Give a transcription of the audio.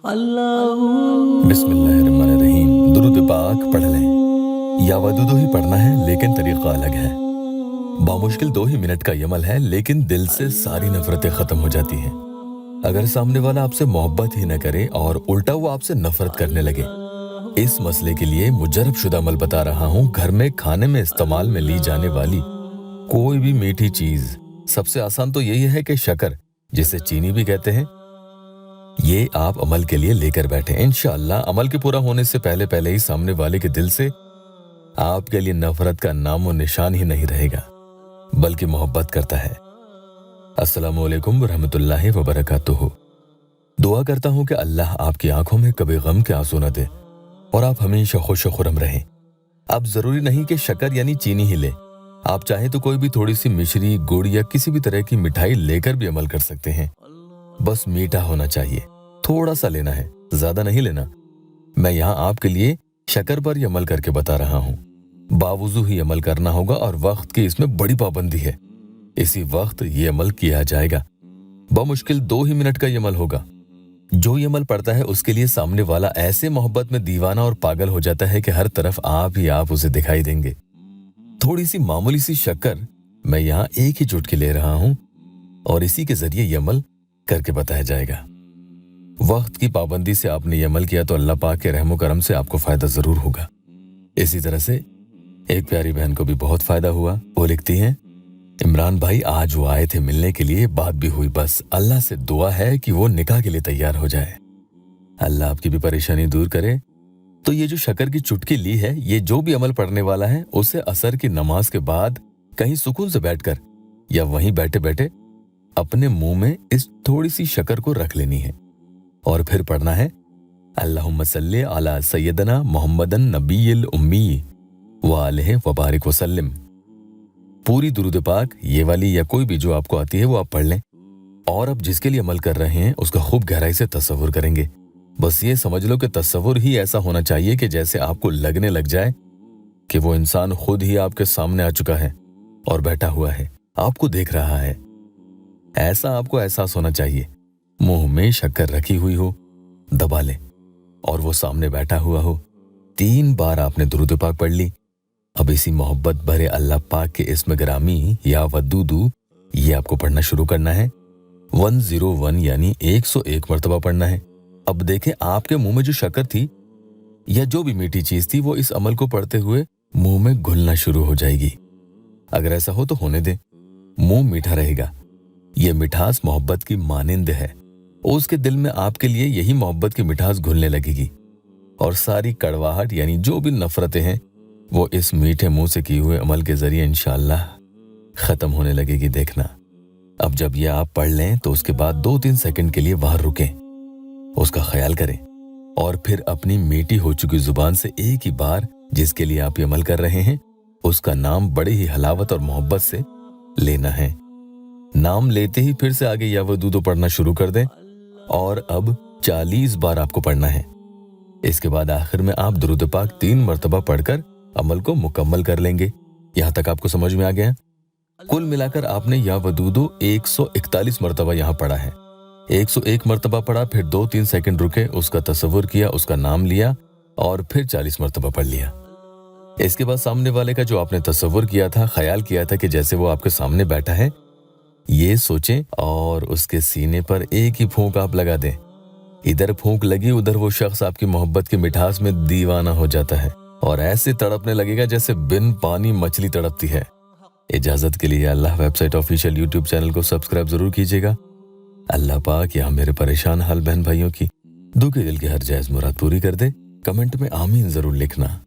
बिस्मिल्लाहिर्रहमानिर्रहीम। दुरूद पाक पढ़ लें। या वदूदो ही पढ़ना है लेकिन तरीका अलग है। बामुश्किल 2 ही मिनट का यमल है लेकिन दिल से सारी नफरतें खत्म हो जाती हैं। अगर सामने वाला आपसे मोहब्बत ही न करे और उल्टा वो आपसे नफरत करने लगे, इस मसले के लिए मुजर्रब शुदा अमल बता रहा हूँ। घर में खाने में इस्तेमाल में ली जाने वाली कोई भी मीठी चीज, सबसे आसान तो यही है कि शक्कर, जिसे चीनी भी कहते हैं, ये आप अमल के लिए लेकर बैठे। इंशाअल्लाह अमल के पूरा होने से पहले पहले ही सामने वाले के दिल से आपके लिए नफरत का नामो निशान ही नहीं रहेगा, बल्कि मोहब्बत करता है। अस्सलामु अलैकुम वरहमतुल्लाहि वबरकातुहू। दुआ करता हूँ कि अल्लाह आपकी आंखों में कभी गम के आंसू न दे और आप हमेशा खुश खुरम रहें। अब जरूरी नहीं कि शक्कर यानी चीनी ही ले, आप चाहे तो कोई भी थोड़ी सी मिश्री, गुड़ या किसी भी तरह की मिठाई लेकर भी अमल कर सकते हैं। बस मीठा होना चाहिए, थोड़ा सा लेना है, ज्यादा नहीं लेना। मैं यहाँ आपके लिए शक्कर पर ही अमल करके बता रहा हूँ। बावुजू ही अमल करना होगा और वक्त की इसमें बड़ी पाबंदी है। इसी वक्त ये अमल किया जाएगा। बमुश्किल 2 ही मिनट का ये अमल होगा। जो ये अमल पड़ता है उसके लिए सामने वाला ऐसे मोहब्बत में दीवाना और पागल हो जाता है कि हर तरफ आप ही आप उसे दिखाई देंगे। थोड़ी सी मामूली सी शक्कर मैं यहाँ एक ही चुटकी ले रहा हूँ और इसी के जरिए ये अमल करके बताया जाएगा। वक्त की पाबंदी से आपने ये अमल किया तो अल्लाह पाक के रहमो करम से आपको फायदा जरूर होगा। इसी तरह से एक प्यारी बहन को भी बहुत फायदा हुआ। वो लिखती हैं, इमरान भाई आज वो आए थे मिलने के लिए, बात भी हुई, बस अल्लाह से दुआ है कि वो निकाह के लिए तैयार हो जाए। अल्लाह आपकी भी परेशानी दूर करे। तो ये जो शक्कर की चुटकी ली है, ये जो भी अमल पढ़ने वाला है उसे असर की नमाज के बाद कहीं सुकून से बैठकर या वहीं बैठे बैठे अपने मुंह में इस थोड़ी सी शक्कर को रख लेनी है और फिर पढ़ना है, अल्लाहुम्मा सल्ली अला सय्यदना मुहम्मदन नबील उम्मी व आलिहि व बारिक वसल्लिम। पूरी दुरूद पाक ये वाली या कोई भी जो आपको आती है वो आप पढ़ लें। और अब जिसके लिए अमल कर रहे हैं उसका खूब गहराई से तसव्वुर करेंगे। बस ये समझ लो कि तसव्वुर ही ऐसा होना चाहिए कि जैसे आपको लगने लग जाए कि वो इंसान खुद ही आपके सामने आ चुका है और बैठा हुआ है, आपको देख रहा है। ऐसा आपको एहसास होना चाहिए। मुंह में शक्कर रखी हुई हो, दबा ले, और वो सामने बैठा हुआ हो। 3 बार आपने दुरूद पाक पढ़ ली। अब इसी मोहब्बत भरे अल्लाह पाक के इस्म ग्रामी या वदूदू, ये आपको पढ़ना शुरू करना है। 101 यानी 101 मरतबा पढ़ना है। अब देखें, आपके मुंह में जो शक्कर थी या जो भी मीठी चीज थी वो इस अमल को पढ़ते हुए मुंह में घुलना शुरू हो जाएगी। अगर ऐसा हो तो होने दें, मुंह मीठा रहेगा। ये मिठास मोहब्बत की मानिंद है। उसके दिल में आपके लिए यही मोहब्बत की मिठास घुलने लगेगी और सारी कड़वाहट यानी जो भी नफरतें हैं वो इस मीठे मुंह से किए हुए अमल के जरिए इंशाअल्लाह खत्म होने लगेगी। देखना, अब जब ये आप पढ़ लें तो उसके बाद 2-3 सेकंड के लिए वहां रुकें, उसका ख्याल करें और फिर अपनी मीठी हो चुकी जुबान से एक ही बार जिसके लिए आप ये अमल कर रहे हैं उसका नाम बड़े ही हलावत और मोहब्बत से लेना है। नाम लेते ही फिर से आगे या वदूदो पढ़ना शुरू कर दें और अब 40 बार आपको पढ़ना है। इसके बाद आखिर में आप दुरूद पाक 3 मरतबा पढ़कर अमल को मुकम्मल कर लेंगे। यहां तक आपको समझ में आ गया? कुल मिलाकर आपने या वदूदो 141 मरतबा यहां पढ़ा है। 101 मरतबा पढ़ा, फिर 2-3 सेकंड रुके, उसका तसव्वुर किया, उसका नाम लिया और फिर 40 मरतबा पढ़ लिया। इसके बाद सामने वाले का जो आपने तसव्वुर किया था, ख्याल किया था कि जैसे वो आपके सामने बैठा है, ये सोचें और उसके सीने पर एक ही फूंक आप लगा दें। इधर फूंक लगी, उधर वो शख्स आपकी मोहब्बत की मिठास में दीवाना हो जाता है और ऐसे तड़पने लगेगा जैसे बिन पानी मछली तड़पती है। इजाजत के लिए अल्लाह वेबसाइट ऑफिशियल यूट्यूब चैनल को सब्सक्राइब जरूर कीजिएगा। अल्लाह पाक यहाँ मेरे परेशान हाल बहन भाइयों की दुखी दिल की हर जायज मुराद पूरी कर दे। कमेंट में आमीन जरूर लिखना।